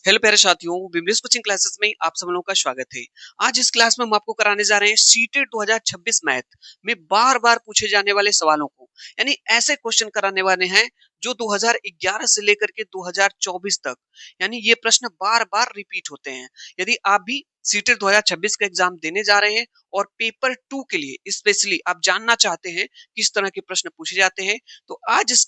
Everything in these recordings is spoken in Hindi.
हेलो प्यारे साथियों, विमलेश कोचिंग क्लासेस में आप सब लोगों का स्वागत है। आज इस क्लास में हम आपको कराने जा रहे हैं सीटेट 2026 मैथ में बार-बार पूछे जाने वाले सवालों को, यानी ऐसे क्वेश्चन कराने वाले हैं जो 2011 से लेकर के 2024 तक, यानी ये प्रश्न बार-बार रिपीट होते हैं। यदि आप भी सीटेट 2026 का एग्जाम देने जा रहे हैं और पेपर 2 के लिए स्पेशली आप जानना चाहते हैं किस तरह के प्रश्न पूछे जाते हैं, तो आज इस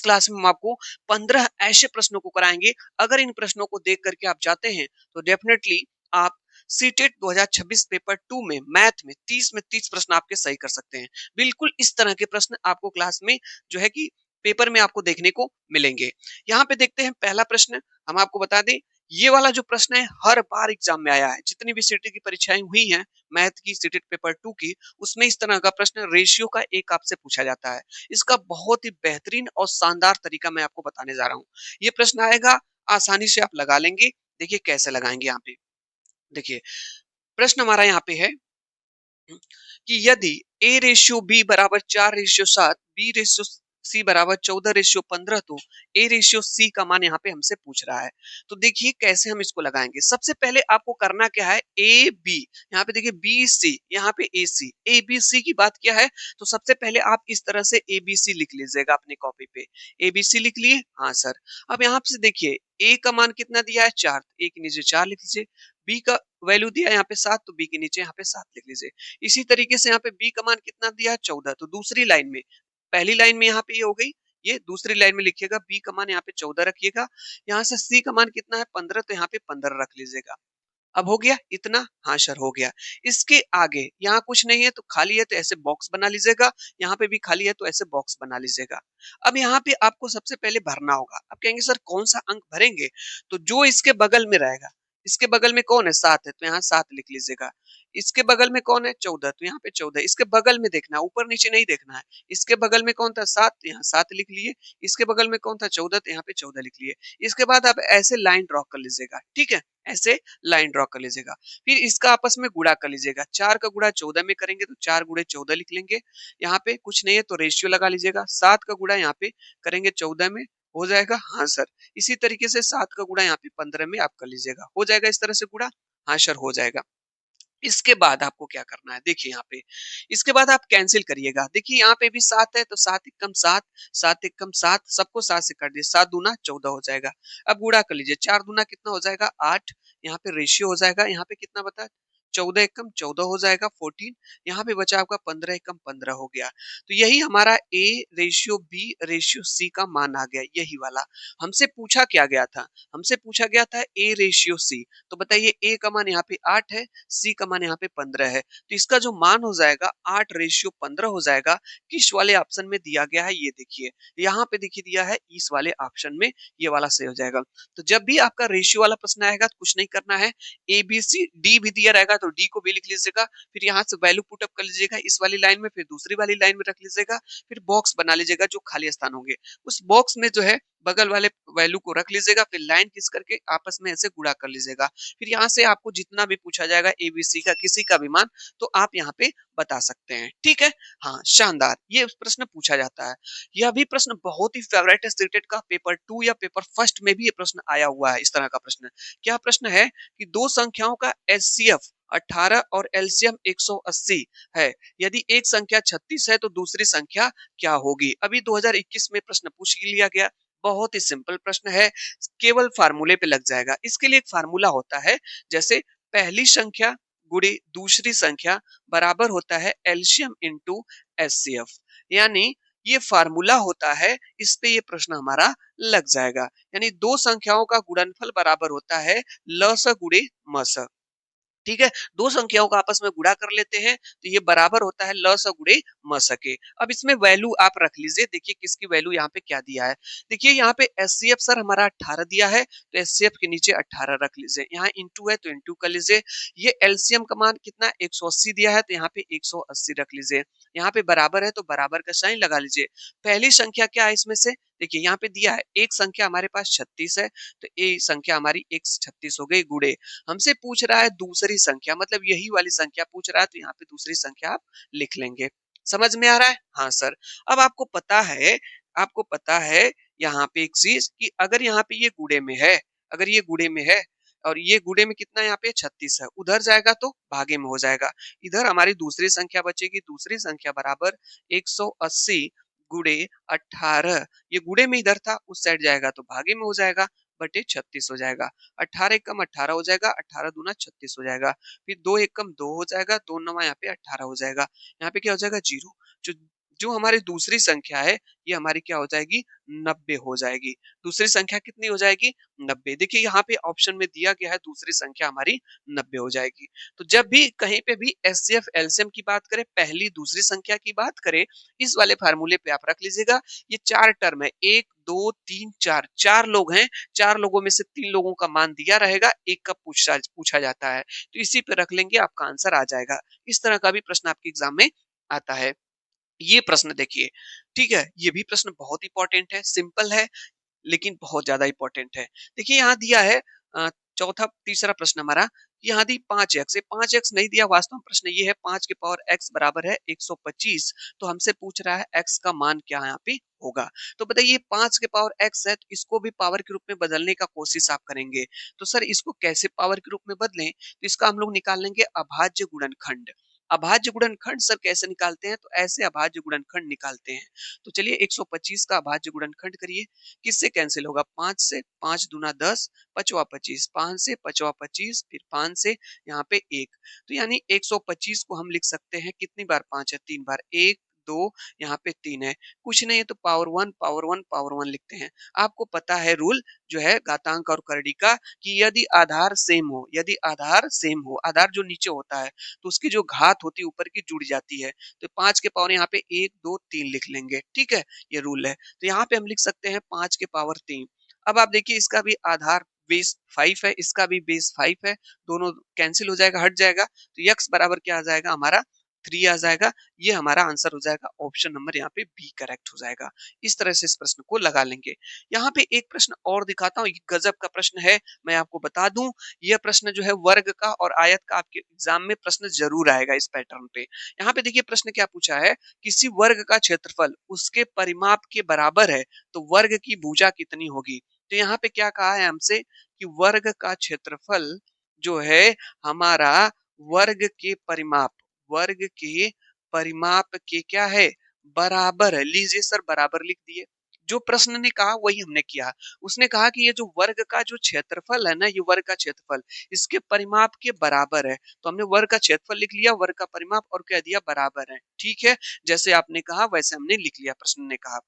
क्लास में हम आपको 15 ऐसे प्रश्नों को कराएंगे। अगर इन प्रश्नों को देख करके आप जाते हैं तो डेफिनेटली आप सीटेट 2026 पेपर 2 में मैथ में 30 में 30 प्रश्न आपके सही कर सकते हैं। बिल्कुल इस तरह के प्रश्न आपको क्लास में जो है कि पेपर में आपको देखने को मिलेंगे। यहाँ पे देखते हैं पहला प्रश्न। हम आपको बता दें, ये वाला जो प्रश्न है हर बार एग्जाम में आया है। जितनी भी सीटेट की परीक्षाएं हुई हैं मैथ की, सीटेट पेपर 2 की, उसमें इस तरह का प्रश्न रेशियो का एक आपसे पूछा जाता है। इसका बहुत ही बेहतरीन और शानदार तरीका मैं आपको बताने जा रहा हूँ। ये प्रश्न आएगा, आसानी से आप लगा लेंगे। देखिए कैसे लगाएंगे यहाँ पे। देखिए प्रश्न हमारा यहाँ पे है कि यदि ए रेशियो बी बराबर 4:7, बी रेशियो सी बराबर 14:15, तो ए रेशियो सी का मान यहाँ पे हमसे पूछ रहा है। तो देखिए कैसे हम इसको लगाएंगे। सबसे पहले आपको करना क्या है, ए बी, यहाँ पे देखिए बी सी, यहाँ पे ए सी, ए बी सी की बात क्या है, तो सबसे पहले आप इस तरह से ए बी सी लिख लीजिएगा अपनी कॉपी पे। ए बी सी लिख लिए, हाँ सर। अब यहाँ से देखिए ए का मान कितना दिया है 4, ए के नीचे 4 लिख लीजिए। बी का वैल्यू दिया है यहाँ पे 7, तो बी के नीचे यहाँ पे 7 लिख लीजिए। इसी तरीके से यहाँ पे बी का मान कितना दिया है 14, तो दूसरी लाइन में, पहली लाइन में यहाँ पे ये हो गई, ये दूसरी लाइन में लिखिएगा बी का मान यहाँ पे 14 रखिएगा। यहाँ से सी का मान कितना है 15, तो यहाँ पे 15 रख लीजिएगा। अब हो गया इतना, हाँ सर हो गया। इसके आगे यहाँ कुछ नहीं है तो खाली है, तो ऐसे बॉक्स बना लीजिएगा। यहाँ पे भी खाली है तो ऐसे बॉक्स बना लीजिएगा। अब यहाँ पे आपको सबसे पहले भरना होगा। आप कहेंगे सर कौन सा अंक भरेंगे, तो जो इसके बगल में रहेगा, इसके बगल में कौन है 7 है, तो यहाँ 7 लिख लीजिएगा। इसके बगल में कौन है 14, तो यहाँ पे 14। इसके बगल में देखना है, ऊपर नीचे नहीं देखना है। इसके बगल में कौन था 7, तो यहाँ 7 लिख लिए। इसके बगल में कौन था 14, तो यहाँ पे 14 लिख लिए। इसके बाद आप ऐसे लाइन ड्रॉ कर लीजिएगा, ठीक है, ऐसे लाइन ड्रॉ कर लीजिएगा। फिर इसका आपस में गुणा कर लीजिएगा। 4 का गुणा 14 में करेंगे तो 4 गुणे 14 लिख लेंगे। यहाँ पे कुछ नहीं है तो रेशियो लगा लीजिएगा। 7 का गुणा यहाँ पे करेंगे 14 में, हो जाएगा, हाँ सर। इसी तरीके से 7 का गुणा यहाँ पे 15 में आप कर लीजिएगा, हो जाएगा इस तरह से गुणा, हाँ सर हो जाएगा। इसके बाद आपको क्या करना है, देखिए यहाँ पे, इसके बाद आप कैंसिल करिएगा। देखिए यहाँ पे भी 7 है तो 7 एकम 7, 7 एकम 7, सबको 7 से काट दिए, 7 दूना 14 हो जाएगा। अब गुणा कर लीजिए, 4 दूना कितना हो जाएगा 8, यहाँ पे रेशियो हो जाएगा, यहाँ पे कितना बता 14 एकम 14 हो जाएगा 14, यहाँ पे बचा आपका 15 एकम 15 हो गया। तो यही हमारा A ratio B ratio C का मान आ गया, यही वाला। हमसे पूछा क्या गया था, हमसे पूछा गया था ए रेशियो सी। तो बताइए ए का मान यहाँ पे 8 है, सी का मान यहाँ पे 15 है, तो इसका जो मान हो जाएगा 8:15 हो जाएगा। किस वाले ऑप्शन में दिया गया है, ये देखिए यहाँ पे देखिए दिया है इस वाले ऑप्शन में, ये वाला सही हो जाएगा। तो जब भी आपका रेशियो वाला प्रश्न आएगा तो कुछ नहीं करना है, ए बी सी डी भी दिया रहेगा तो डी को भी लिख लीजिएगा। फिर यहाँ से वैल्यू पुटअप कर लीजिएगा इस वाली लाइन में, फिर दूसरी वाली लाइन में रख लीजिएगा। फिर बॉक्स बना लीजिएगा जो खाली स्थान होंगे, उस बॉक्स में जो है बगल वाले वैल्यू को रख लीजिएगा। फिर लाइन खींच करके आपस में ऐसे गुणा कर लीजिएगा। फिर यहाँ से आपको जितना भी पूछा जाएगा एबीसी का किसी का भी मान, तो आप यहाँ पे बता सकते हैं, ठीक है। हाँ शानदार, ये प्रश्न पूछा जाता है। यह भी प्रश्न बहुत ही फेवरेट है सीटेट का, पेपर 2 या पेपर फर्स्ट में भी ये प्रश्न आया हुआ है। इस तरह का प्रश्न, क्या प्रश्न है कि दो संख्याओं का एचसीएफ 18 और एलसीएम 180 है। यदि एक संख्या 36 है तो दूसरी संख्या क्या होगी। अभी 2021 में प्रश्न पूछ लिया गया, बहुत ही सिंपल प्रश्न है, केवल फार्मूले पे लग जाएगा। इसके लिए एक फार्मूला होता है, जैसे पहली संख्या गुणे दूसरी संख्या बराबर होता है एलसीएम इंटू एचसीएफ, यानी ये फार्मूला होता है, इस पे ये प्रश्न हमारा लग जाएगा। यानी दो संख्याओं का गुणनफल बराबर होता है लस गुणे मस, ठीक है। दो संख्याओं का आपस में गुणा कर लेते हैं तो ये बराबर होता है ल स गुणे म स के। अब इसमें वैल्यू आप रख लीजिए, देखिए किसकी वैल्यू यहाँ पे क्या दिया है। देखिए यहाँ पे एचसीएफ सर हमारा 18 दिया है, तो एचसीएफ के नीचे 18 रख लीजिए। यहाँ इंटू है तो इंटू कर लीजिए। ये एलसीएम का मान कितना 180 दिया है, तो यहाँ पे 180 रख लीजिए। यहाँ पे बराबर है तो बराबर का साइन लगा लीजिए। पहली संख्या क्या है इसमें से, देखिए यहाँ पे दिया है एक संख्या हमारे पास 36 है, तो ए संख्या हमारी 136 हो गई गुणे। हमसे पूछ रहा है दूसरी संख्या, मतलब यही वाली संख्या पूछ रहा है, तो यहाँ पे दूसरी संख्या आप लिख लेंगे। समझ में आ रहा है, हाँ सर। अब आपको पता है यहाँ पे एक चीज कि अगर यहाँ पे ये गुणे में है अगर ये गुणे में है और ये गुणे में कितना यहाँ पे 36 है, उधर जाएगा तो भागे में हो जाएगा। इधर हमारी दूसरी संख्या बचेगी, दूसरी संख्या बराबर 180 गुणे 18। ये गुणे में इधर था, उस साइड जाएगा तो भागे में हो जाएगा, बटे 36 हो जाएगा। 18 एकम 18 हो जाएगा, 18 दूना 36 हो जाएगा। फिर 2 एकम 2 हो जाएगा, 2 नवा यहाँ पे 18 हो जाएगा। यहाँ पे क्या हो जाएगा 0। जो जो हमारी दूसरी संख्या है ये हमारी क्या हो जाएगी 90 हो जाएगी। दूसरी संख्या कितनी हो जाएगी 90। देखिए यहाँ पे ऑप्शन में दिया गया है दूसरी संख्या हमारी 90 हो जाएगी। तो जब भी कहीं पे भी एचसीएफ एलसीएम की बात करें, पहली दूसरी संख्या की बात करें, इस वाले फार्मूले पे आप रख लीजिएगा। ये 4 टर्म है, 1 2 3 4, 4 लोग हैं, 4 लोगों में से 3 लोगों का मान दिया रहेगा, एक का पूछा जाता है, तो इसी पे रख लेंगे, आपका आंसर आ जाएगा। इस तरह का भी प्रश्न आपके एग्जाम में आता है। ये प्रश्न देखिए, ठीक है, ये भी प्रश्न बहुत इंपॉर्टेंट है, सिंपल है लेकिन बहुत ज्यादा इंपॉर्टेंट है। देखिए यहाँ दिया है चौथा तीसरा प्रश्न हमारा, यहाँ दी 5x है, 5x नहीं दिया, वास्तव में प्रश्न ये है 5 के पावर x बराबर है 125। तो हमसे पूछ रहा है x का मान क्या यहाँ पे होगा। तो बताइए 5 के पावर x है, तो इसको भी पावर के रूप में बदलने का कोशिश आप करेंगे। तो सर इसको कैसे पावर के रूप में बदलें, तो इसका हम लोग निकाल लेंगे अभाज्य गुणनखंड। अभाज्य गुणनखंड सर कैसे निकालते हैं, तो ऐसे अभाज्य गुणनखंड निकालते हैं। तो चलिए 125 का अभाज्य गुणनखंड करिए। किससे कैंसिल होगा, 5 से, 5 दूना 10, पचवा 25, 5 से पचवा 25, फिर 5 से यहाँ पे 1। तो यानी 125 को हम लिख सकते हैं, कितनी बार 5 है, 3 बार, 1 2 यहाँ पे 3 है, कुछ नहीं है तो पावर 1 पावर 1 पावर 1 लिखते हैं। आपको पता है रूल जो है घातांक और करड़ी का, कि यदि आधार सेम हो, यदि आधार सेम हो, आधार जो नीचे होता है तो उसकी जो घात होती है ऊपर की जुड़ जाती है। तो 5 के पावर यहाँ पे 1 2 3 लिख लेंगे, ठीक है, ये रूल है। तो यहाँ पे हम लिख सकते हैं 5 के पावर 3। अब आप देखिए इसका भी आधार बेस 5 है, इसका भी बेस 5 है, दोनों कैंसिल हो जाएगा, हट जाएगा, तो यक्स बराबर क्या आ जाएगा हमारा 3 आ जाएगा। ये हमारा आंसर हो जाएगा, ऑप्शन नंबर यहाँ पे बी करेक्ट हो जाएगा। इस तरह से इस प्रश्न को लगा लेंगे। यहाँ पे एक प्रश्न और दिखाता हूँ, ये गजब का प्रश्न है, मैं आपको बता दूं, यह प्रश्न जो है वर्ग का और आयत का आपके एग्जाम में प्रश्न जरूर आएगा इस पैटर्न पे। यहाँ पे देखिए प्रश्न क्या पूछा है, किसी वर्ग का क्षेत्रफल उसके परिमाप के बराबर है तो वर्ग की भुजा कितनी होगी। तो यहाँ पे क्या कहा है हमसे, कि वर्ग का क्षेत्रफल जो है हमारा वर्ग के परिमाप, वर्ग के परिमाप के क्या है बराबर है। लीजिए सर बराबर लिख दिए, जो प्रश्न ने कहा वही हमने किया। उसने कहा कि ये जो वर्ग का जो क्षेत्रफल है ना, ये वर्ग का क्षेत्रफल इसके परिमाप के बराबर है, तो हमने वर्ग का क्षेत्रफल लिख लिया, वर्ग का परिमाप और कह दिया बराबर है, ठीक है, जैसे आपने कहा वैसे हमने लिख लिया, प्रश्न ने कहा।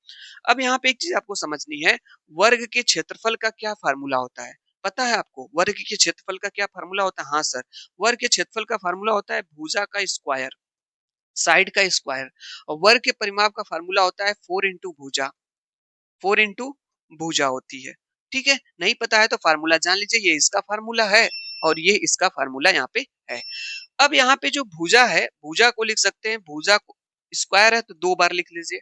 अब यहाँ पे एक चीज आपको समझनी है, वर्ग के क्षेत्रफल का क्या फार्मूला होता है, पता है आपको वर्ग के क्षेत्रफल का क्या फार्मूला होता है। हाँ सर, वर्ग के क्षेत्रफल का फार्मूला होता है भुजा का स्क्वायर, साइड का स्क्वायर, और वर्ग के परिमाप का फार्मूला होता है 4 इंटू भुजा, 4 इंटू भुजा होती है, ठीक है। नहीं पता है तो फार्मूला जान लीजिए, ये इसका फार्मूला है और ये इसका फार्मूला यहाँ पे है। अब यहाँ पे जो भुजा है, भुजा को लिख सकते हैं, भुजा को स्क्वायर है तो 2 बार लिख लीजिए,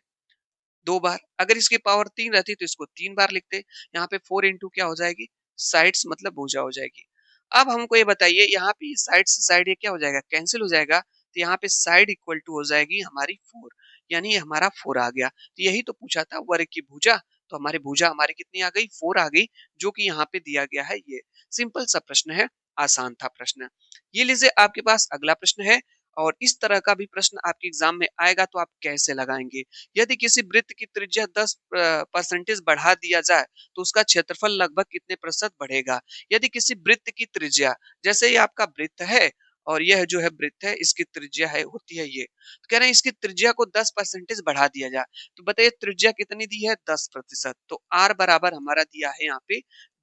2 बार। अगर इसकी पावर 3 रहती तो इसको 3 बार लिखते। यहाँ पे 4 इंटू क्या हो जाएगी, साइड्स मतलब भुजा हो जाएगी। अब हमको ये बताइए, यहाँ पे साइड से साइड ये क्या हो जाएगा, कैंसिल हो जाएगा, तो यहाँ पे साइड इक्वल टू हो जाएगी हमारी 4, यानी ये हमारा 4 आ गया। तो यही तो पूछा था वर्ग की भुजा, तो हमारी भुजा हमारी कितनी आ गई 4 आ गई, जो कि यहाँ पे दिया गया है। ये सिंपल सा प्रश्न है, आसान था प्रश्न। ये लीजिए आपके पास अगला प्रश्न है, और इस तरह का भी प्रश्न आपके एग्जाम में आएगा तो आप कैसे लगाएंगे। यदि किसी वृत्त की त्रिज्या 10% बढ़ा दिया जाए तो उसका क्षेत्रफल लगभग कितने प्रतिशत बढ़ेगा। यदि किसी वृत्त की त्रिज्या, जैसे ये आपका वृत्त है और यह जो है वृत्त है, इसकी त्रिज्या है होती है ये, तो कह रहे हैं इसकी त्रिज्या को 10% बढ़ा दिया जाए, तो बताइए त्रिज्या कितनी दी है 10%, तो आर बराबर हमारा दिया है यहाँ पे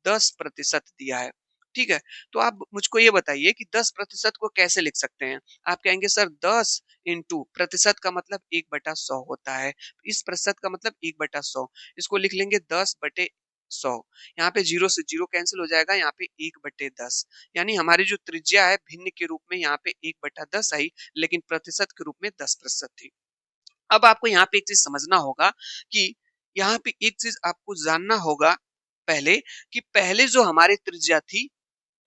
10% दिया है, ठीक है। तो आप मुझको ये बताइए कि 10% को कैसे लिख सकते हैं। आप कहेंगे सर 10 इंटू प्रतिशत का मतलब 1/100 होता है, इस प्रतिशत का मतलब 1/100, इसको लिख लेंगे 10/100। यहाँ पे 0 से 0 कैंसिल हो जाएगा, यहाँ पे 1/10, यानी हमारी जो त्रिज्या है भिन्न के रूप में यहाँ पे 1/10 आई, लेकिन प्रतिशत के रूप में 10% थी। अब आपको यहाँ पे एक चीज समझना होगा, कि यहाँ पे एक चीज आपको जानना होगा पहले, कि पहले जो हमारी त्रिज्या थी,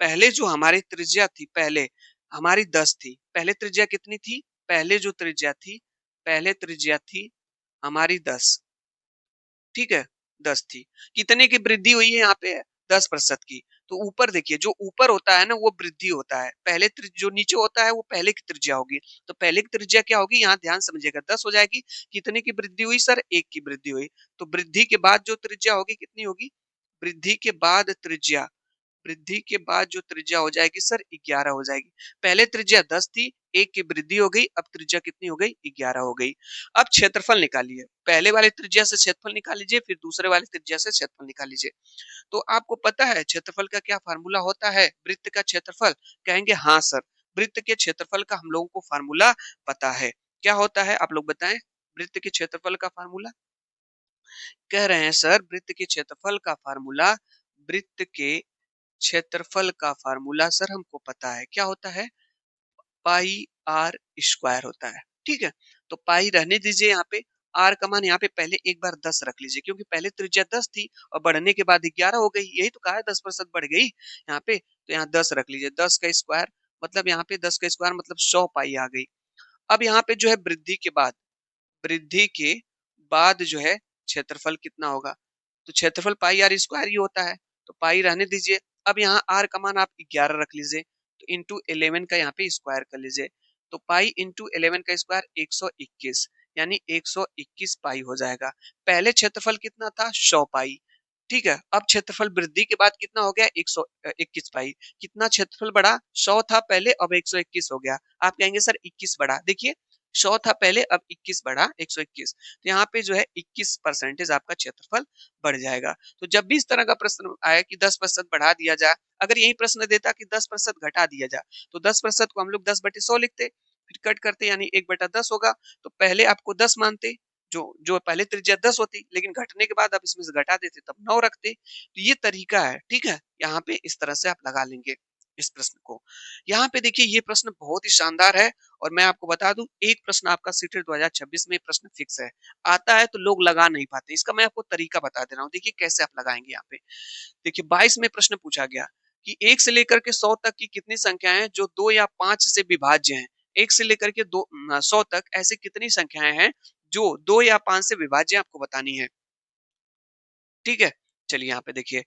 पहले जो हमारी त्रिज्या थी, पहले हमारी 10 थी, पहले त्रिज्या कितनी थी, पहले जो त्रिज्या थी, पहले त्रिज्या थी हमारी 10, ठीक है, 10 थी। कितने की वृद्धि हुई है यहाँ पे 10% की, तो ऊपर देखिए, जो ऊपर होता है ना वो वृद्धि होता है, पहले जो नीचे होता है वो पहले की त्रिज्या होगी। तो पहले की त्रिज्या क्या होगी, यहाँ ध्यान समझिएगा, 10 हो जाएगी। कितने की वृद्धि हुई सर, 1 की वृद्धि हुई। तो वृद्धि के बाद जो त्रिज्या होगी कितनी होगी, वृद्धि के बाद त्रिज्या, वृद्धि के बाद जो त्रिज्या हो जाएगी सर 11 हो जाएगी। पहले त्रिज्या 10 थी, 1 की वृद्धि हो गई, अब त्रिज्या कितनी हो गई, 11 हो गई। अब क्षेत्रफल निकालिए, पहले वाले त्रिज्या से क्षेत्रफल निकाल लीजिए, फिर दूसरे वाले त्रिज्या से क्षेत्रफल निकाल लीजिए। तो आपको पता है क्षेत्रफल का क्या फार्मूला होता है, वृत्त का क्षेत्रफल? कहेंगे हाँ सर, वृत्त के क्षेत्रफल का हम लोगों को फार्मूला पता है। क्या होता है आप लोग बताएं, वृत्त के क्षेत्रफल का फार्मूला? कह रहे हैं सर वृत्त के क्षेत्रफल का फार्मूला, वृत्त के क्षेत्रफल का फार्मूला सर हमको पता है, क्या होता है, पाई आर स्क्वायर होता है। ठीक है, तो पाई रहने दीजिए, यहाँ पे आर का मान यहाँ पे पहले एक बार 10 रख लीजिए, क्योंकि पहले त्रिज्या 10 थी और बढ़ने के बाद 11 हो गई, यही तो कहा है 10% बढ़ गई यहाँ पे। तो यहाँ 10 रख लीजिए, 10 का स्क्वायर मतलब यहाँ पे 10 का स्क्वायर मतलब 100 पाई आ गई। अब यहाँ पे जो है वृद्धि के बाद, वृद्धि के बाद जो है क्षेत्रफल कितना होगा, तो क्षेत्रफल पाई आर स्क्वायर ही होता है, तो पाई रहने दीजिए। अब यहाँ आर का मान आप 11 रख लीजिए, तो इंटू 11 का यहाँ पे स्क्वायर कर लीजिए, तो पाई इंटू 11 का स्क्वायर 121, यानी 121 पाई हो जाएगा। पहले क्षेत्रफल कितना था, 100 पाई। ठीक है, अब क्षेत्रफल वृद्धि के बाद कितना हो गया, 121 पाई। कितना क्षेत्रफल बढ़ा, 100 था पहले, अब 121 हो गया। आप कहेंगे सर 21 बढ़ा, देखिए 100 था पहले, अब 21 बढ़ा 121, तो यहाँ पे जो है 21% आपका क्षेत्रफल बढ़ जाएगा। तो जब भी इस तरह का प्रश्न आए कि 10% बढ़ा दिया जाए, अगर यही प्रश्न देता कि 10% घटा दिया जाए, तो 10% को हम लोग 10/100 लिखते, फिर कट करते, यानी 1/10 होगा। तो पहले आपको 10 मानते, जो जो पहले त्रिज्या 10 होती, लेकिन घटने के बाद आप इसमें से घटा देते तब 9 रखते। तो ये तरीका है, ठीक है, यहाँ पे इस तरह से आप लगा लेंगे इस प्रश्न को। यहाँ पे देखिए ये प्रश्न बहुत ही शानदार है, और मैं आपको बता दूं एक प्रश्न आपका सीटेट 2026 में प्रश्न फिक्स है, आता है तो लोग लगा नहीं पाते, इसका मैं आपको तरीका बता दे रहा हूँ, देखिए कैसे आप लगाएंगे। यहाँ पे देखिए 22 में प्रश्न पूछा गया कि 1 से लेकर के 100 तक की कितनी संख्याएं हैं जो 2 या 5 से विभाज्य हैं। 1 से लेकर के 100 तक ऐसी कितनी संख्याएं हैं जो 2 या 5 से विभाज्य, आपको बतानी है। ठीक है, चलिए यहाँ पे देखिए,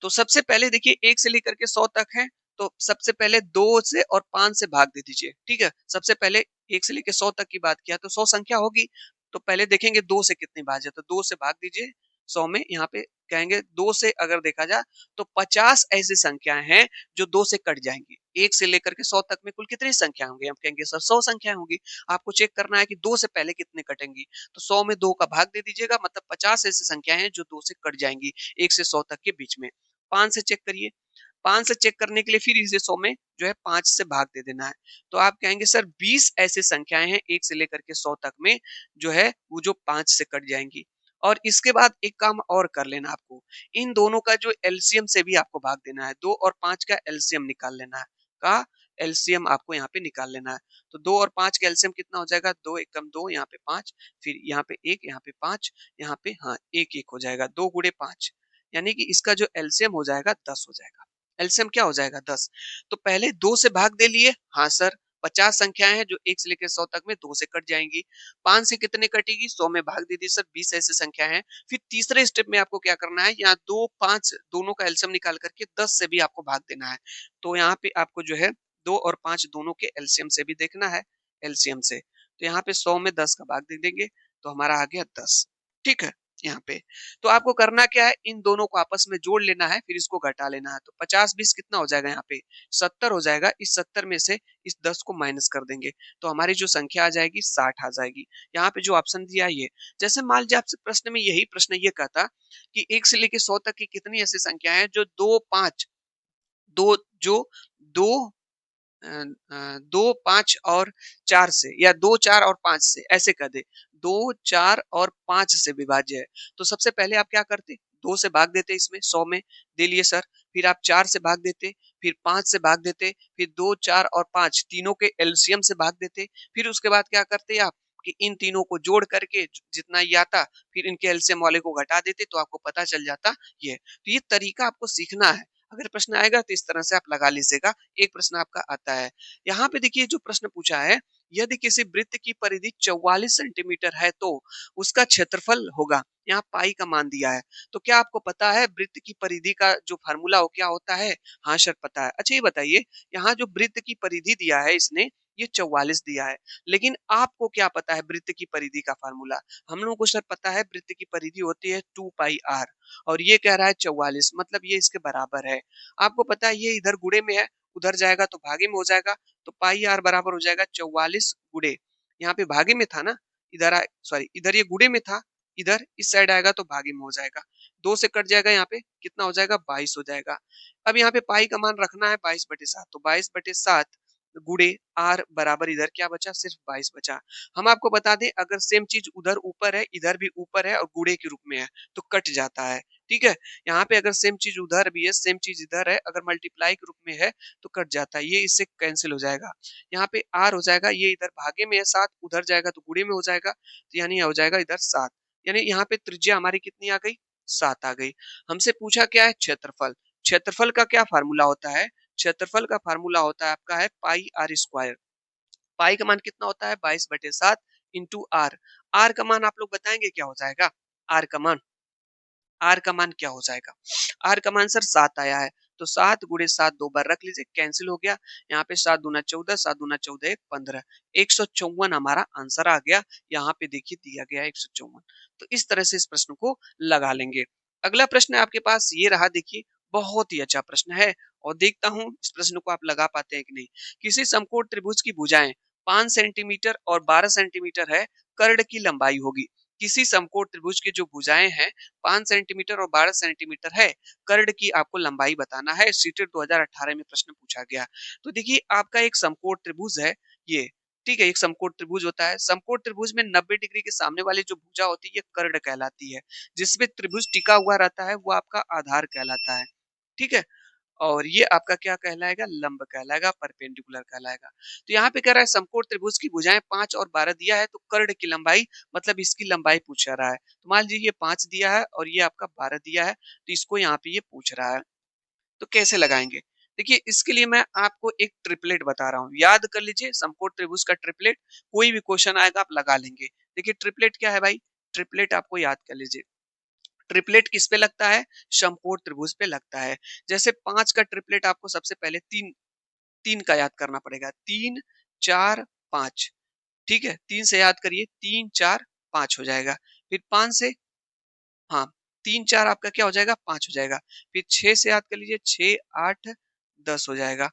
तो सबसे पहले देखिए 1 से लेकर के 100 तक है, तो सबसे पहले 2 से और 5 से भाग दे दीजिए। ठीक है, सबसे पहले 1 से लेकर 100 तक की बात किया तो 100 संख्या होगी, तो पहले देखेंगे 2 से कितनी भाज्य, तो 2 से भाग दीजिए 100 में। यहाँ पे कहेंगे 2 से अगर देखा जाए तो 50 ऐसी संख्याएं हैं जो 2 से कट जाएंगी। 1 से लेकर के 100 तक में कुल कितनी संख्या होंगी, हम कहेंगे सर 100 संख्याएं होंगी। आपको चेक करना है कि 2 से पहले कितने कटेंगी, तो 100 में 2 का भाग दे दीजिएगा, मतलब 50 ऐसी संख्याएं हैं जो 2 से कट जाएंगी 1 से 100 तक के बीच में। 5 से चेक करिए, 5 से चेक करने के लिए फिर इसे 100 में जो है 5 से भाग दे देना है, तो आप कहेंगे सर 20 ऐसी संख्याएं हैं 1 से लेकर के 100 तक में जो है वो जो 5 से कट जाएंगी। और इसके बाद एक काम और कर लेना, आपको इन दोनों का जो एलसीएम से भी आपको भाग देना है, 2 और 5 का एलसीएम निकाल लेना है, का एलसीएम आपको यहाँ पे निकाल लेना है। तो 2 और 5 का एलसीएम कितना हो जाएगा, 2 एकम 2, यहाँ पे 5, फिर यहाँ पे 1, यहाँ पे 5, यहाँ पे हाँ 1 1 हो जाएगा, 2 गुणे 5, यानी कि इसका जो एलसीएम हो जाएगा 10 हो जाएगा। एलसीएम क्या हो जाएगा, 10। तो पहले 2 से भाग दे लिए, हाँ सर 50 संख्याएं हैं जो 1 से लेकर 100 तक में 2 से कट जाएंगी। 5 से कितने कटेगी, 100 में भाग दे दी सर, 20 ऐसी संख्या है। फिर तीसरे स्टेप में आपको क्या करना है, यहाँ 2 5 दोनों का एलसीएम निकाल करके 10 से भी आपको भाग देना है। तो यहाँ पे आपको जो है 2 और 5 दोनों के एलसीएम से भी देखना है, एलसीएम से। तो यहाँ पे 100 में 10 का भाग दे देंगे, तो हमारा आ गया 10। ठीक है, यहाँ पे तो आपको करना क्या है, इन दोनों को आपस में जोड़ लेना है, फिर इसको घटा लेना है। तो 50 20 कितना हो जाएगा, यहाँ पे 70 हो जाएगा। इस 70 में से इस 10 को माइनस कर देंगे, तो हमारी जो संख्या आ जाएगी 60 आ जाएगी। यहाँ पे जो ऑप्शन दिया है ये, जैसे मान लीजिए आपसे प्रश्न में यही प्रश्न ये कहता कि 1 से लेके 100 तक की कितनी ऐसी संख्या है जो 2 5 दो जो दो 2 5 और 4 से, या 2 4 और 5 से ऐसे कर दे, 2 4 और 5 से विभाज्य है। तो सबसे पहले आप क्या करते, 2 से भाग देते, इसमें 100 में दे लिए सर, फिर आप 4 से भाग देते, फिर 5 से भाग देते, फिर 2 4 और 5 तीनों के एलसीएम से भाग देते, फिर उसके बाद क्या करते आप कि इन तीनों को जोड़ करके जितना ये आता, फिर इनके एलसीएम वाले को घटा देते, तो आपको पता चल जाता ये। तो ये तरीका आपको सीखना है, अगर प्रश्न आएगा तो इस तरह से आप लगा लीजिएगा। एक प्रश्न आपका आता है, यहाँ पे देखिए जो प्रश्न पूछा है, यदि किसी वृत्त की परिधि 44 सेंटीमीटर है तो उसका क्षेत्रफल होगा, यहाँ पाई का मान दिया है। तो क्या आपको पता है वृत्त की परिधि का जो फार्मूला हो क्या होता है? हाँ सर पता है। अच्छा ये बताइए, यहाँ जो वृत्त की परिधि दिया है इसने, ये 44 दिया है, लेकिन आपको क्या पता है वृत्त की परिधि का फार्मूला? हम लोगों को सर पता है वृत्त की परिधि होती है 2 पाई आर, और ये कह रहा है 44, मतलब ये इसके बराबर है। आपको पता है ये इधर गुणे में है, उधर जाएगा तो भागे में हो जाएगा, तो पाई आर बराबर हो जाएगा 44 गुणे, यहाँ पे भागे में था ना, इधर सॉरी इधर ये गुणे में था, इधर इस साइड आएगा तो भागे में हो जाएगा, 2 से कट जाएगा, यहाँ पे कितना हो जाएगा 22 हो जाएगा। अब यहाँ पे पाई का मान रखना है 22/7, तो 22/7 गुणे आर बराबर इधर क्या बचा, सिर्फ 22 बचा। हम आपको बता दें अगर सेम चीज उधर ऊपर है इधर भी ऊपर है और गुणे के रूप में है तो कट जाता है, ठीक है। यहाँ पे अगर सेम चीज उधर भी है सेम चीज इधर है, अगर मल्टीप्लाई के रूप में है तो कट जाता है, ये इससे कैंसिल हो जाएगा। यहाँ पे आर हो जाएगा, ये इधर भागे में है 7, उधर जाएगा तो गुणे में हो जाएगा, तो यानी हो जाएगा इधर 7, यानी यहाँ पे त्रिज्या हमारी कितनी आ गई, 7 आ गई। हमसे पूछा क्या है, क्षेत्रफल। क्षेत्रफल का क्या फार्मूला होता है? क्षेत्रफल का फार्मूला होता है आपका है पाई आर स्क्वायर। पाई का मान कितना होता है 22/7 इंटू आर। आर का मान आप लोग बताएंगे क्या हो जाएगा? आर का मान, आर का मान क्या हो जाएगा? आर का मान सर 7 आया है, तो 7 गुणे 7 दो बार रख लीजिए, कैंसिल हो गया। यहाँ पे 7 दूना 14, 7 दूना 14 एक 15, 154 हमारा आंसर आ गया। यहाँ पे देखिए दिया गया 154। तो इस तरह से इस प्रश्न को लगा लेंगे। अगला प्रश्न आपके पास ये रहा, देखिए बहुत ही अच्छा प्रश्न है, और देखता हूँ इस प्रश्न को आप लगा पाते हैं कि नहीं। किसी समकोण त्रिभुज की भुजाएं 5 सेंटीमीटर और 12 सेंटीमीटर है, कर्ण की लंबाई होगी। किसी समकोण त्रिभुज की जो भुजाएं हैं 5 सेंटीमीटर और 12 सेंटीमीटर है, कर्ण की आपको लंबाई बताना है। सीटेट 2018 में प्रश्न पूछा गया। तो देखिए आपका एक समकोण त्रिभुज है ये, ठीक है, एक समकोण त्रिभुज होता है। समकोण त्रिभुज में 90 डिग्री के सामने वाली जो भुजा होती है ये कर्ण कहलाती है। जिसमें त्रिभुज टिका हुआ रहता है वो आपका आधार कहलाता है, ठीक है। और ये आपका क्या कहलाएगा, लंब कहलाएगा, परपेंडिकुलर कहलाएगा। तो यहाँ पे कह रहा है समकोण त्रिभुज की भुजाएं 5 और 12 दिया है, तो कर्ण की लंबाई मतलब इसकी लंबाई पूछ रहा है। तो मान लीजिए ये 5 दिया है और ये आपका 12 दिया है, तो इसको यहाँ पे ये पूछ रहा है। तो कैसे लगाएंगे? देखिए इसके लिए मैं आपको एक ट्रिपलेट बता रहा हूँ, याद कर लीजिए समकोण त्रिभुज का ट्रिपलेट। कोई भी क्वेश्चन आएगा आप लगा लेंगे। देखिए ट्रिपलेट क्या है भाई, ट्रिपलेट आपको याद कर लीजिए। ट्रिपलेट किस पे लगता है, समकोण त्रिभुज पे लगता है। जैसे 5 का ट्रिपलेट आपको सबसे पहले तीन तीन का याद करना पड़ेगा, 3 4 5, ठीक है। 3 से याद करिए, 3 4 5 हो जाएगा। फिर 5 से, हाँ 3 4 आपका क्या हो जाएगा, 5 हो जाएगा। फिर 6 से याद कर लीजिए, 6 8 10 हो जाएगा,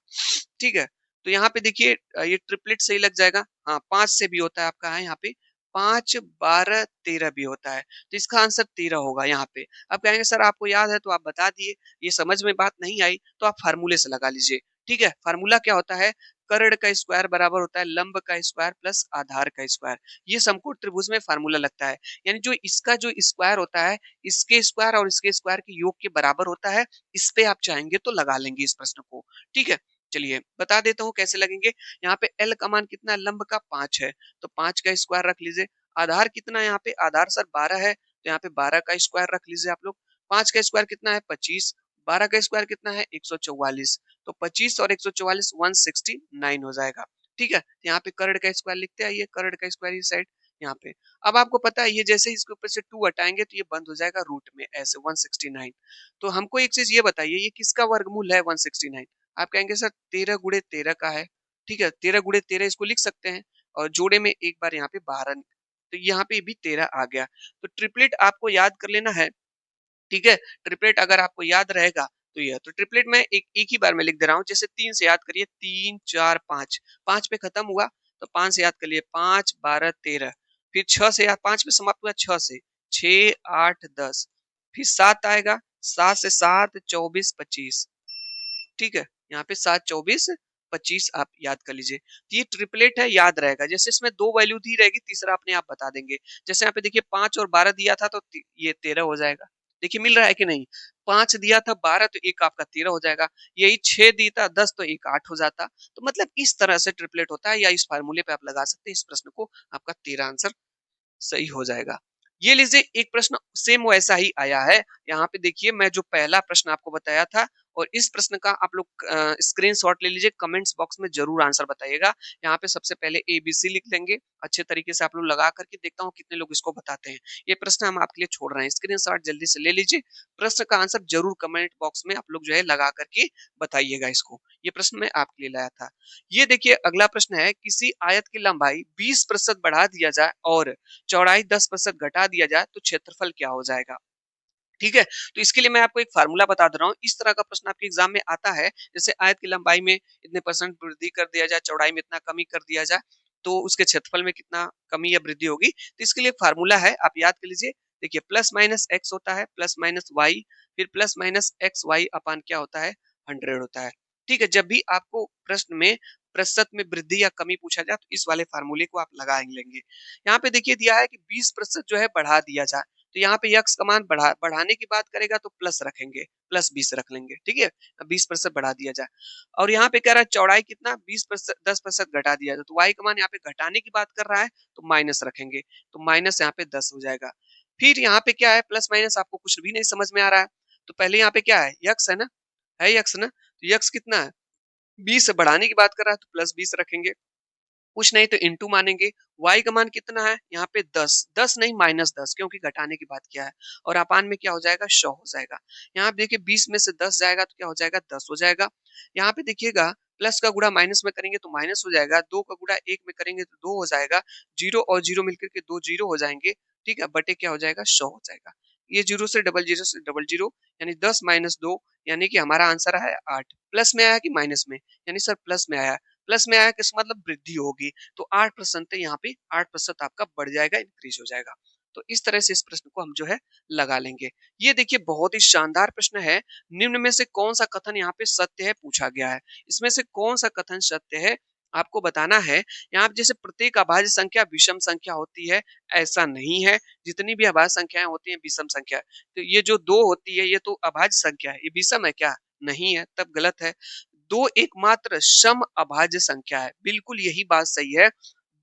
ठीक है। तो यहाँ पे देखिए ये ट्रिपलेट सही लग जाएगा। हाँ 5 से भी होता है आपका, है यहाँ पे 5 12 13 भी होता है, तो इसका आंसर 13 होगा यहाँ पे। अब कहेंगे सर आपको याद है तो आप बता दिए, ये समझ में बात नहीं आई तो आप फार्मूले से लगा लीजिए, ठीक है। फार्मूला क्या होता है, कर्ण का स्क्वायर बराबर होता है लंब का स्क्वायर प्लस आधार का स्क्वायर। ये समकोण त्रिभुज में फार्मूला लगता है, यानी जो इसका जो स्क्वायर होता है इसके स्क्वायर और इसके स्क्वायर के योग के बराबर होता है। इस पे आप चाहेंगे तो लगा लेंगे इस प्रश्न को, ठीक है। चलिए बता देता हूँ कैसे लगेंगे। यहाँ पे एल का मान कितना है, लंब का 5 है, तो 5 का स्क्वायर रख लीजिए। आधार कितना है यहाँ पे, आधार सर 12 है, तो यहाँ पे 12 का स्क्वायर रख लीजिए आप लोग। 5 का स्क्वायर कितना है 25, 12 का स्क्वायर कितना है 144, तो 25 और 144 169 हो जाएगा, ठीक है। यहाँ पे कर्ण का स्क्वायर लिखते हैं, ये कर्ण का स्क्वायर इस साइड यहाँ पे। अब आपको पता है ये जैसे इसके ऊपर से 2 हटाएंगे तो ये बंद हो जाएगा रूट में ऐसे 169। तो हमको एक चीज ये बताइए ये किसका वर्गमूल है 169? आप कहेंगे सर 13 गुणे 13 का है, ठीक है। 13 गुणे 13 इसको लिख सकते हैं, और जोड़े में एक बार यहाँ पे 12, तो यहाँ पे भी 13 आ गया। तो ट्रिपलेट आपको याद कर लेना है, ठीक है। ट्रिपलेट अगर आपको याद रहेगा तो ये तो ट्रिपलेट में एक ही बार में लिख दे रहा हूँ। जैसे 3 से याद करिए, 3 4 5, 5 पे खत्म हुआ तो 5 से याद करिए, 5 12 13। फिर 6 से याद, 5 पे समाप्त हुआ, 6 से 6 8 10। फिर 7 आएगा, 7 से 7 24 25, ठीक है। यहाँ पे 7 24 25 आप याद कर लीजिए। तो ये ट्रिपलेट है, याद रहेगा। जैसे इसमें 2 वैल्यू दी रहेगी, तीसरा अपने आप बता देंगे। जैसे यहाँ पे देखिए 5 और 12 दिया था तो ये 13 हो जाएगा। देखिए मिल रहा है कि नहीं, 5 दिया था 12 तो एक आपका 13 हो जाएगा। यही 6 दिया था 10 तो एक 8 हो जाता। तो मतलब इस तरह से ट्रिपलेट होता है, या इस फार्मूले पे आप लगा सकते हैं इस प्रश्न को, आपका 13 आंसर सही हो जाएगा। ये लीजिए एक प्रश्न सेम वैसा ही आया है। यहाँ पे देखिए मैं जो पहला प्रश्न आपको बताया था और इस प्रश्न का आप लोग स्क्रीनशॉट ले लीजिए, कमेंट्स बॉक्स में जरूर आंसर बताइएगा। यहाँ पे सबसे पहले ABC लिख लेंगे, अच्छे तरीके से आप लोग लगा करके, देखता हूँ कितने लोग इसको बताते हैं। ये प्रश्न हम आपके लिए छोड़ रहे हैं, स्क्रीनशॉट जल्दी से ले लीजिए, प्रश्न का आंसर जरूर कमेंट बॉक्स में आप लोग जो है लगा करके बताइएगा इसको। ये प्रश्न मैं आपके लिए लाया था। ये देखिए अगला प्रश्न है, किसी आयत की लंबाई 20% बढ़ा दिया जाए और चौड़ाई 10% घटा दिया जाए तो क्षेत्रफल क्या हो जाएगा। ठीक है, तो इसके लिए मैं आपको एक फार्मूला बता दे रहा हूँ। इस तरह का प्रश्न आपके एग्जाम में आता है, जैसे आयत की लंबाई में इतने परसेंट वृद्धि कर दिया जाए, चौड़ाई में इतना कमी कर दिया जाए, तो उसके क्षेत्रफल में कितना कमी या वृद्धि होगी। तो इसके लिए फार्मूला है, आप याद कर लीजिए। देखिए प्लस माइनस एक्स होता है, प्लस माइनस वाई, फिर प्लस माइनस एक्स वाई अपान क्या होता है, 100 होता है। ठीक है, जब भी आपको प्रश्न में प्रतिशत में वृद्धि या कमी पूछा जाए तो इस वाले फार्मूले को आप लगा लेंगे। यहाँ पे देखिए दिया है कि 20% जो है बढ़ा दिया जाए, तो यहाँ पे यक्स का मान बढ़ाने की बात करेगा तो प्लस रखेंगे, प्लस 20 रख लेंगे। ठीक है, 20% बढ़ा दिया जाए। और यहाँ पे कह रहा है चौड़ाई कितना, 20%, 10% घटा दिया जाए, तो वाई का मान यहाँ पे घटाने की बात कर रहा है तो माइनस रखेंगे, तो माइनस यहाँ पे 10 हो जाएगा। फिर यहाँ पे क्या है, प्लस माइनस आपको कुछ भी नहीं समझ में आ रहा है, तो पहले यहाँ पे क्या है, यक्स है ना, है यक्स ना, तो यक्स कितना है, 20 से बढ़ाने की बात कर रहा है तो प्लस 20 रखेंगे, कुछ नहीं तो इनटू मानेंगे। y का मान कितना है, यहाँ पे 10, 10 नहीं -10, क्योंकि घटाने की बात किया है, और अपान में क्या हो जाएगा, 100 हो जाएगा। यहाँ पे देखिए 20 में से 10 जाएगा तो क्या हो जाएगा, 10 हो जाएगा। यहाँ पे देखिएगा प्लस का गुणा माइनस में करेंगे तो माइनस हो जाएगा, 2 का गुणा 1 में करेंगे तो 2 हो जाएगा, जीरो और जीरो मिलकर के 2 जीरो हो जाएंगे। ठीक है, बटे क्या हो जाएगा, 100 हो जाएगा। ये जीरो से डबल जीरो, यानी 10 माइनस 2, यानी कि हमारा आंसर है 8। प्लस में आया कि माइनस में, यानी सर प्लस में आया, प्लस में आया किस मतलब वृद्धि होगी, तो 8% यहाँ पे 8% आपका बढ़ जाएगा, इंक्रीज हो जाएगा। तो इस तरह से इस प्रश्न को हम जो है लगा लेंगे। ये देखिए बहुत ही शानदार प्रश्न है, निम्न में से कौन सा कथन यहाँ पे सत्य है पूछा गया है, इसमें से कौन सा कथन सत्य है आपको बताना है। यहाँ पे जैसे प्रत्येक अभाज्य संख्या विषम संख्या होती है, ऐसा नहीं है, जितनी भी अभाज्य संख्याएं होती हैं विषम संख्या, तो ये जो 2 होती है ये तो अभाज्य संख्या है, ये विषम है क्या, नहीं है, तब गलत है। दो एकमात्र सम अभाज्य संख्या है, बिल्कुल यही बात सही है।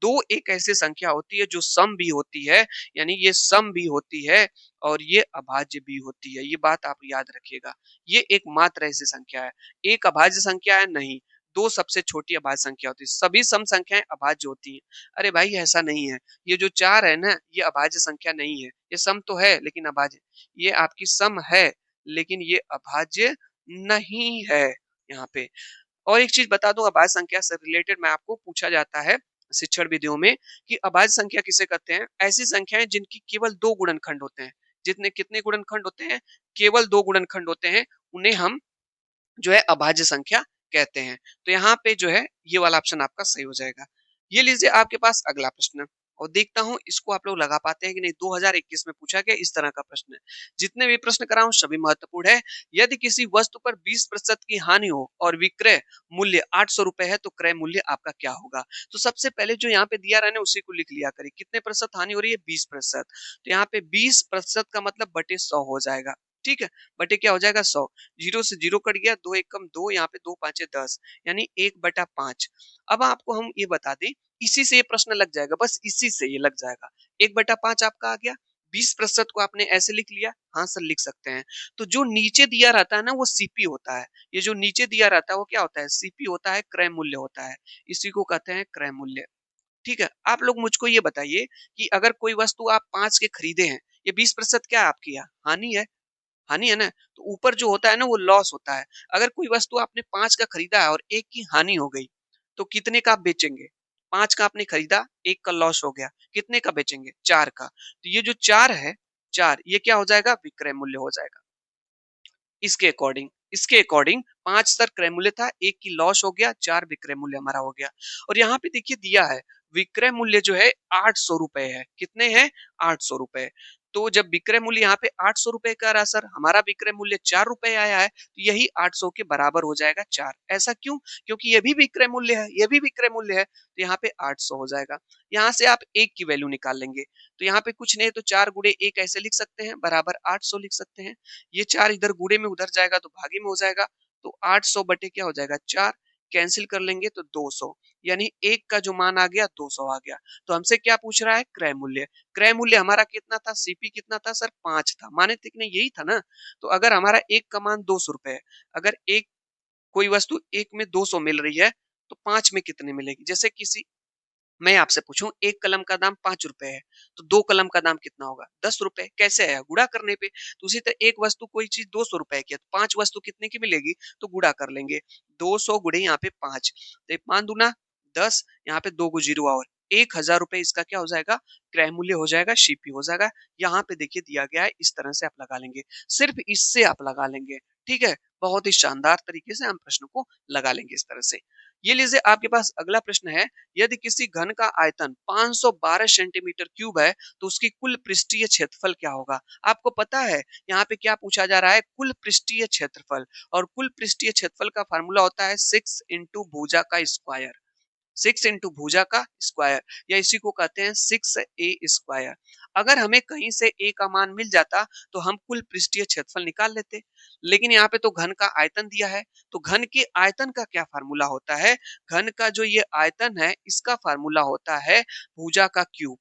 दो एक ऐसी संख्या होती है जो सम भी होती है, यानी ये सम भी होती है और ये अभाज्य भी होती है, ये बात आप याद रखिएगा। ये एकमात्र ऐसी संख्या है, एक अभाज्य संख्या है नहीं, दो सबसे छोटी अभाज्य संख्या होती है, सभी सम संख्याएं अभाज्य होती हैं। अरे भाई ऐसा नहीं है, ये जो 4 है ना, ये अभाज्य संख्या नहीं है, ये सम तो है लेकिन अभाज्य, ये आपकी सम है लेकिन ये अभाज्य नहीं है यहाँ पे। और एक चीज बता दूं, अभाज्य संख्या से रिलेटेड में आपको पूछा जाता है शिक्षण विधियों में कि अभाज्य संख्या किसे कहते हैं, ऐसी संख्याएं जिनकी केवल 2 गुणनखंड होते हैं। जितने कितने गुणनखंड होते हैं, केवल 2 गुणनखंड होते हैं, उन्हें हम जो है अभाज्य संख्या कहते हैं। तो यहाँ पे जो है ये वाला ऑप्शन आपका सही हो जाएगा। ये लीजिए आपके पास अगला प्रश्न, और देखता हूँ इसको आप लोग लगा पाते हैं कि नहीं। 2021 में पूछा गया इस तरह का प्रश्न है, जितने भी प्रश्न कराऊं सभी महत्वपूर्ण है। यदि किसी वस्तु पर 20% की हानि हो और विक्रय मूल्य 800 रुपए है तो क्रय मूल्य आपका क्या होगा। तो सबसे पहले जो यहाँ पे दिया रहा है ना उसी को लिख लिया करिए, कितने प्रतिशत हानि हो रही है, 20%, तो यहाँ पे 20% का मतलब बटे 100 हो जाएगा। ठीक है, बटे क्या हो जाएगा, 100, जीरो से जीरो कट गया, 2 एकम 2, यहाँ पे 2 पांचे 10, यानी 1/5। अब आपको हम ये बता दें, इसी से ये प्रश्न लग जाएगा, बस इसी से ये लग जाएगा। 1/5 आपका आ गया, 20% को आपने ऐसे लिख लिया, हाँ सर लिख सकते हैं। तो जो नीचे दिया रहता है ना वो सीपी होता है, ये जो नीचे दिया रहता है वो क्या होता है, सीपी होता है, क्रय मूल्य होता है, इसी को कहते हैं क्रय मूल्य। ठीक है, आप लोग मुझको ये बताइए कि अगर कोई वस्तु आप 5 के खरीदे हैं, ये 20% क्या है आपकी, हानि है, हानि है ना, तो ऊपर जो होता है ना वो लॉस होता है। अगर कोई वस्तु आपने 5 का खरीदा है और 1 की हानि हो गई, तो कितने का आप बेचेंगे, 5 का आपने खरीदा, 1 का लॉस हो गया, कितने का बेचेंगे, 4 का। तो ये जो 4 है, 4 ये क्या हो जाएगा, विक्रय मूल्य हो जाएगा। इसके अकॉर्डिंग 5 सर क्रय मूल्य था, 1 की लॉस हो गया, 4 विक्रय मूल्य हमारा हो गया। और यहाँ पे देखिए दिया है विक्रय मूल्य जो है 800 रुपए है, कितने हैं, 800 रुपए। तो जब विक्रय मूल्य यहाँ पे 800 रुपए का रहा सर, हमारा विक्रय मूल्य 4 रुपए आया है, तो यही 800 के बराबर हो जाएगा 4। ऐसा क्यों, क्योंकि ये भी विक्रय मूल्य है, ये भी विक्रय मूल्य है, तो यहाँ पे 800 हो जाएगा। यहाँ से आप 1 की वैल्यू निकाल लेंगे, तो यहाँ पे कुछ नहीं तो 4 गुणे 1 ऐसे लिख सकते हैं, बराबर 800 लिख सकते हैं। ये 4 इधर गुणे में उधर जाएगा तो भागे में हो जाएगा, तो 800 बटे क्या हो जाएगा, 4, कैंसिल कर लेंगे तो 200, यानी एक का जो मान आ गया 200 आ गया। तो हमसे क्या पूछ रहा है? क्रय मूल्य। क्रय मूल्य हमारा कितना था? सीपी कितना था सर? 5 था। माने थे कि नहीं? यही था ना। तो अगर हमारा एक का मान 200 रुपए है, अगर एक कोई वस्तु एक में 200 मिल रही है तो पांच में कितने मिलेगी? जैसे किसी मैं आपसे पूछूं एक कलम का दाम 5 रुपए है, तो दो कलम का दाम कितना होगा? 10 रुपए। कैसे आया? गुणा करने पे। तो उसी तरह एक वस्तु कोई चीज 200 रुपए की है, तो पांच वस्तु कितने की मिलेगी? तो गुणा कर लेंगे। 200 गुणे यहाँ पे 5, तो 5 दूना 10, यहाँ पे 2 को 0 और 1000 रुपए इसका क्या हो जाएगा? क्रय मूल्य हो जाएगा, शिपी हो जाएगा। यहाँ पे देखिए दिया गया है, इस तरह से आप लगा लेंगे, सिर्फ इससे आप लगा लेंगे। ठीक है, बहुत ही शानदार तरीके से हम प्रश्न को लगा लेंगे इस तरह से। ये लीजिए आपके पास अगला प्रश्न है, यदि किसी घन का आयतन 512 सेंटीमीटर क्यूब है तो उसकी कुल पृष्ठीय क्षेत्रफल क्या होगा? आपको पता है यहाँ पे क्या पूछा जा रहा है? कुल पृष्ठीय क्षेत्रफल। और कुल पृष्ठीय क्षेत्रफल का फार्मूला होता है 6 इंटू भुजा का स्क्वायर। 6 इंटू भुजा का स्क्वायर, या इसी को कहते हैं 6a²। अगर हमें कहीं से a का मान मिल जाता तो हम कुल पृष्ठीय क्षेत्रफल निकाल लेते, लेकिन यहाँ पे तो घन का आयतन दिया है। तो घन के आयतन का क्या फार्मूला होता है? घन का जो ये आयतन है इसका फार्मूला होता है भुजा का क्यूब।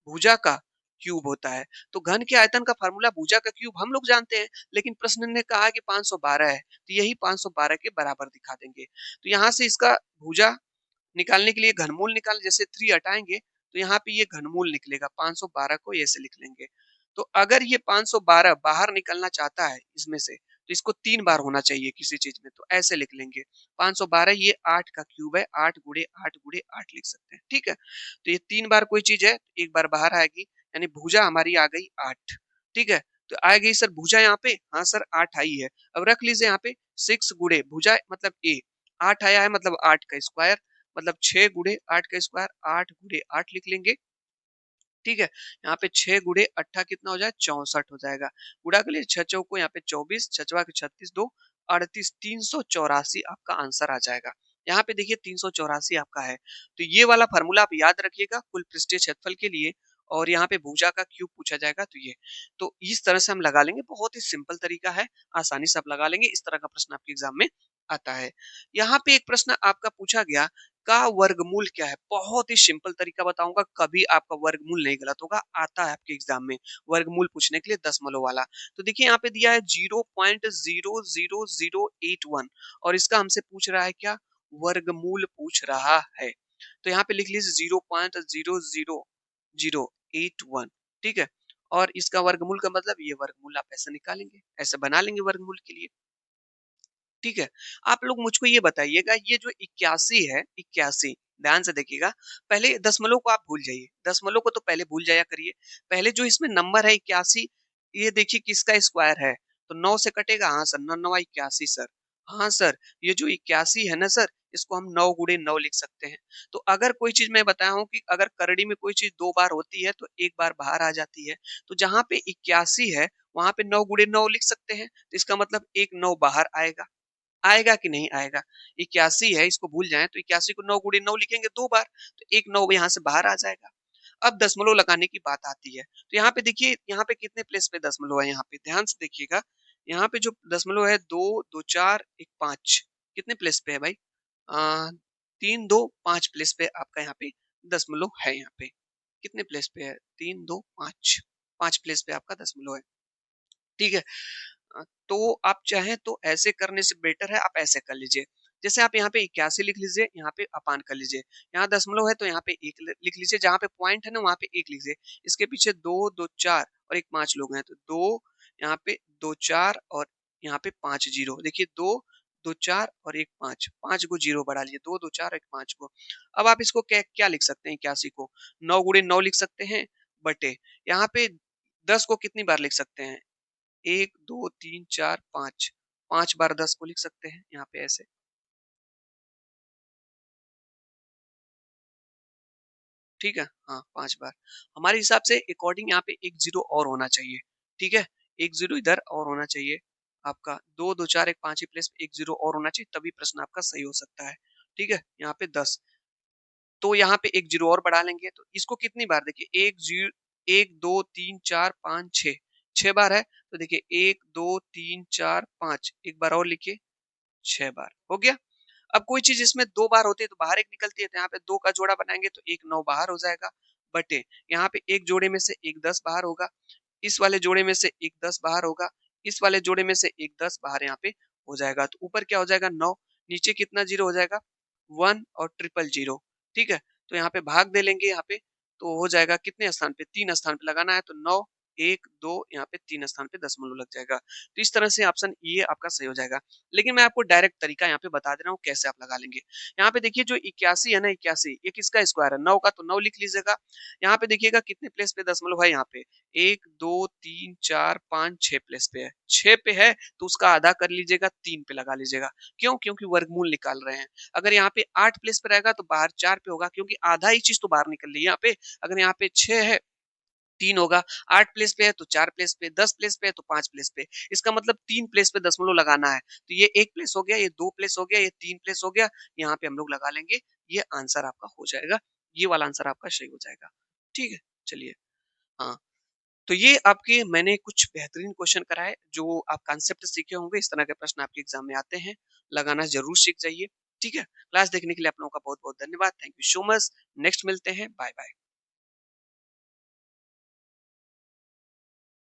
भुजा का क्यूब होता है। तो घन के आयतन का फार्मूला भुजा का क्यूब हम लोग जानते हैं, लेकिन प्रश्न ने कहा कि 512 है, तो यही 512 के बराबर दिखा देंगे। तो यहाँ से इसका भुजा निकालने के लिए घनमूल निकाल, जैसे 3 हटाएंगे तो यहाँ पे ये घनमूल निकलेगा। 512 को ऐसे लिख लेंगे। तो अगर ये 512 बाहर निकलना चाहता है इसमें से, तो इसको 3 बार होना चाहिए किसी चीज में, तो ऐसे लिख लेंगे 512, ये 8 का क्यूब है, 8 गुणे 8 गुणे 8 लिख सकते हैं। ठीक है, तो ये 3 बार कोई चीज है, एक बार बाहर आएगी, यानी भुजा हमारी आ गई 8। ठीक है, तो आ गई सर भुजा यहाँ पे। हाँ सर 8 आई है। अब रख लीजिए यहाँ पे 6 गुणे भुजा मतलब ए, 8 आया है मतलब 8 का स्क्वायर, मतलब 6 गुणे 8 का स्क्वायर, 8 गुणे 8 लिख लेंगे। ठीक है, यहाँ पे 6 गुणे 8 कितना हो जाए? 64 हो जाएगा। गुणा कर लिए 6 चौको यहाँ पे 24, 6 के 36, 2 38, 384 आपका आंसर आ जाएगा। यहाँ पे देखिए 384 आपका है। तो ये वाला फार्मूला आप याद रखिएगा कुल पृष्ठीय क्षेत्रफल के लिए। और यहाँ पे भुजा का क्यूब पूछा जाएगा, तो ये तो इस तरह से हम लगा लेंगे। बहुत ही सिंपल तरीका है, आसानी से आप लगा लेंगे। इस तरह का प्रश्न आपके एग्जाम में आता है। यहाँ पे एक प्रश्न आपका पूछा गया का वर्गमूल क्या है? बहुत ही सिंपल तरीका बताऊंगा, कभी आपका वर्गमूल नहीं गलत होगा, आता है आपके एग्जाम में वर्गमूल पूछने के लिए दशमलव वाला। तो देखिए यहाँ पे दिया है 0.00081 और इसका हमसे पूछ रहा है क्या? वर्गमूल पूछ रहा है। तो यहाँ पे लिख लीजिए 0.00081। ठीक है, और इसका वर्गमूल का मतलब ये वर्गमूल आप ऐसे निकालेंगे, ऐसे बना लेंगे वर्गमूल के लिए। ठीक है, आप लोग मुझको ये बताइएगा, ये जो 81 है, 81 ध्यान से देखिएगा। पहले दशमलव को आप भूल जाइए, दशमलव को तो पहले भूल जाया करिए। पहले जो इसमें नंबर है 81, ये देखिए किसका स्क्वायर है? तो 9 से कटेगा। हाँ सर, 9 9 81 सर। हाँ सर, ये जो 81 है ना सर, इसको हम 9 गुणे 9 लिख सकते हैं। तो अगर कोई चीज मैं बताया हूँ कि अगर करड़ी में कोई चीज 2 बार होती है तो एक बार बाहर आ जाती है, तो जहां पे 81 है वहां पे 9 गुणे 9 लिख सकते हैं। तो इसका मतलब एक 9 बाहर आएगा। आएगा कि नहीं आएगा? 81 है, इसको भूल जाएं तो 81 को 9 गुणे 9 लिखेंगे 2 बार, तो एक 9 यहाँ से बाहर आ जाएगा। अब दशमलव लगाने की बात आती है, तो यहाँ पे देखिए, यहाँ पे कितने प्लेस पे दशमलव है? यहाँ पे ध्यान से देखिएगा, यहाँ पे जो दशमलव है 2 2 4 1 5, कितने प्लेस पे है भाई? 3 2 5 प्लेस पे आपका यहाँ पे दशमलव है। यहाँ पे कितने प्लेस पे है? 3 2 5, 5 प्लेस पे आपका दशमलव है। ठीक है, तो आप चाहें तो ऐसे करने से बेटर है आप ऐसे कर लीजिए। जैसे आप यहाँ पे 81 लिख लीजिए, यहाँ पे अपान कर लीजिए। यहाँ दशमलव है तो यहाँ पे एक लिख लीजिए, जहाँ पे पॉइंट है ना वहाँ पे एक लीजिए। इसके पीछे 2 2 4 और एक 5 लोग हैं, तो 2 यहाँ पे 2 4 और यहाँ पे 5 जीरो। देखिए 2 2 4 और एक 5, 5 को जीरो बढ़ा लिए, 2 2 4 एक 5 को। अब आप इसको क्या क्या लिख सकते हैं? 81 को 9 गुणे 9 लिख सकते हैं, बटे यहाँ पे 10 को कितनी बार लिख सकते हैं? 1 2 3 4 5, 5 बार 10 को लिख सकते हैं यहाँ पे ऐसे। ठीक है, हाँ 5 बार। हमारे हिसाब से अकॉर्डिंग यहाँ पे एक जीरो और होना चाहिए। ठीक है, एक जीरो इधर और होना चाहिए आपका। 2 2 4 एक 5 ही प्लेस एक जीरो और होना चाहिए, तभी प्रश्न आपका सही हो सकता है। ठीक है, यहाँ पे 10, तो यहाँ पे एक जीरो और बढ़ा लेंगे, तो इसको कितनी बार? देखिए एक जीरो, 1 2 3 4 5 6, 6 बार है। तो देखिए 1 2 3 4 5, एक बार और लिखिए, 6 बार हो गया। अब कोई चीज इसमें 2 बार होती है तो बाहर एक निकलती है, तो यहाँ पे 2 का जोड़ा बनाएंगे तो 1 9 बाहर हो जाएगा, बटे यहाँ पे एक जोड़े में से एक 10 बाहर होगा, इस वाले जोड़े में से एक 10 बाहर होगा, इस वाले जोड़े में से एक 10 बाहर यहाँ पे हो जाएगा। तो ऊपर क्या हो जाएगा 9, नीचे कितना जीरो हो जाएगा 1 और ट्रिपल जीरो, ठीक है। तो यहाँ पे भाग दे लेंगे, यहाँ पे तो हो जाएगा कितने स्थान पे, 3 स्थान पे लगाना है, तो 9 1 2 यहाँ पे 3 स्थान पे दशमलव लग जाएगा। तो इस तरह से ऑप्शन ये आपका सही हो जाएगा। लेकिन मैं आपको डायरेक्ट तरीका यहाँ पे बता दे रहा हूँ कैसे आप लगा लेंगे। यहाँ पे देखिए जो 81 है ना, 81 ये किसका स्क्वायर है, 9 का, तो 9 लिख लीजिएगा। यहाँ पे देखिएगा कितने प्लेस पे दशमलव है, यहाँ पे 1 2 3 4 5 6 प्लेस पे है, 6 पे है तो उसका आधा कर लीजिएगा, 3 पे लगा लीजिएगा। क्यों? क्योंकि वर्गमूल निकाल रहे हैं। अगर यहाँ पे 8 प्लेस पे रहेगा तो बाहर 4 पे होगा, क्योंकि आधा ही चीज तो बाहर निकल रही है यहाँ पे। अगर यहाँ पे 6 है 3 होगा, 8 प्लेस पे है तो 4 प्लेस पे, 10 प्लेस पे है तो 5 प्लेस पे। इसका मतलब 3 प्लेस पे दशमलव लगाना है। तो ये 1 प्लेस हो गया, ये 2 प्लेस हो गया, ये 3 प्लेस हो गया। यहाँ पे हम लोग लगा लेंगे, ये आंसर आपका हो जाएगा। ये वाला आंसर आपका सही हो जाएगा। ठीक है, चलिए। हाँ, तो ये आपके मैंने कुछ बेहतरीन क्वेश्चन कराए, जो आप कॉन्सेप्ट सीखे होंगे। इस तरह के प्रश्न आपके एग्जाम में आते हैं, लगाना जरूर सीख जाइए। ठीक है, क्लास देखने के लिए आप लोगों का बहुत बहुत धन्यवाद। Thank you so much. Next मिलते हैं, बाय बाय।